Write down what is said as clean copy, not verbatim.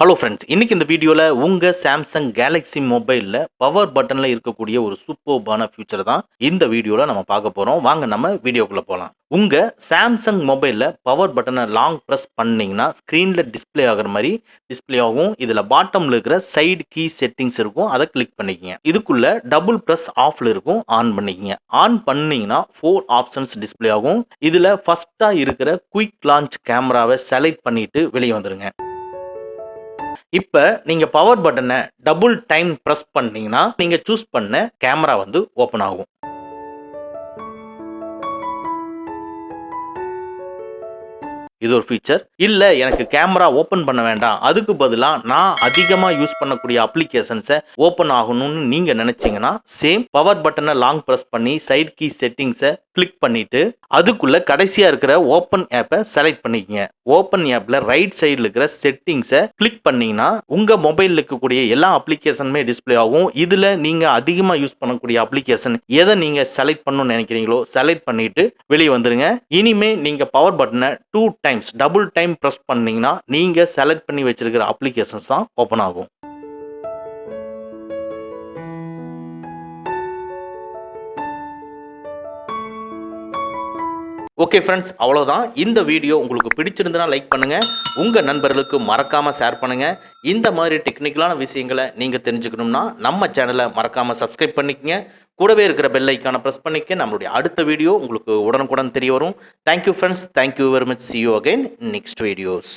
Hello friends, இன்னைக்கு இந்த வீடியோல உங்க சாம்சங் கேலக்ஸி மொபைல்ல பவர் பட்டன்ல இருக்கக்கூடிய ஒரு சூப்பர்பான ஃபியூச்சர் தான் இந்த வீடியோல நம்ம பார்க்க போறோம். வாங்க நம்ம வீடியோக்குள்ள போலாம். உங்க சாம்சங் மொபைல்ல பவர் பட்டனை லாங் பிரஸ் பண்ணீங்கன்னா ஸ்கிரீன்ல டிஸ்ப்ளே ஆகுற மாதிரி டிஸ்ப்ளே ஆகும். இதுல பாட்டம்ல இருக்கிற சைடு கீ செட்டிங்ஸ் இருக்கும், அதை கிளிக் பண்ணிக்கங்க. இதுக்குள்ள டபுள் பிரஸ் ஆஃப்ல இருக்கும், ஆன் பண்ணிக்கங்க. ஆன் பண்ணீங்கன்னா 4 ஆப்ஷன்ஸ் டிஸ்ப்ளே ஆகும். இதுல ஃபர்ஸ்டா இருக்கிற குயிக் லான்ச் கேமராவை செலக்ட் பண்ணிட்டு வெளியே வந்துருங்க. இப்ப நீங்க பவர் பட்டனை டபுள் டைம் பிரஸ் பண்ணீங்கன்னா நீங்க சூஸ் பண்ண கேமரா வந்து ஓபன் ஆகும். இது ஒரு ஃபீச்சர். இல்ல எனக்கு கேமரா ஓபன் பண்ண வேண்டாம், அதுக்கு பதிலா நான் அதிகமா யூஸ் பண்ணக்கூடிய அப்ளிகேஷன்ஸை ஓபன் ஆகணும்னு நீங்க நினைச்சீங்கன்னா சேம் பவர் பட்டனை லாங் பிரஸ் பண்ணி சைட் கீ செட்டிங்ஸை கிளிக் பண்ணிட்டு அதுக்குள்ள கடைசியா இருக்கிற ஓபன் ஆப்பை செலக்ட் பண்ணிக்கங்க. ஓபன் ஆப்ல ரைட் சைடுல இருக்கிற செட்டிங்ஸை கிளிக் பண்ணீங்கன்னா உங்க மொபைல்ல இருக்கக்கூடிய எல்லா அப்ளிகேஷனுமே டிஸ்ப்ளே ஆகும். இதுல நீங்க அதிகமா யூஸ் பண்ணக்கூடிய அப்ளிகேஷன் எதை நீங்க செலக்ட் பண்ணணும்னு நினைக்கிறீங்களோ செலக்ட் பண்ணிட்டு வெளியே வந்துருங்க. இனிமே நீங்க பவர் பட்டனை 2 டைம்ஸ் டபுள் டைம் பிரஸ் பண்ணீங்கன்னா நீங்க செலக்ட் பண்ணி வச்சிருக்கிற அப்ளிகேஷன்ஸ் தான் ஓபன் ஆகும். ஓகே ஃப்ரெண்ட்ஸ், அவ்வளோதான். இந்த வீடியோ உங்களுக்கு பிடிச்சிருந்தனா லைக் பண்ணுங்க, உங்க நண்பர்களுக்கு மறக்காம ஷேர் பண்ணுங்க. இந்த மாதிரி டெக்னிக்கலான விஷயங்களை நீங்க தெரிஞ்சுக்கணும்னா நம்ம சேனலை மறக்காம சப்ஸ்கிரைப் பண்ணிக்கங்க. கூடவே இருக்கிற பெல் ஐக்கானை ப்ரெஸ் பண்ணிக்க. நம்மளுடைய அடுத்த வீடியோ உங்களுக்கு உடனுக்குடன் தெரிய வரும். Thank you friends, thank you very much. see you again next videos.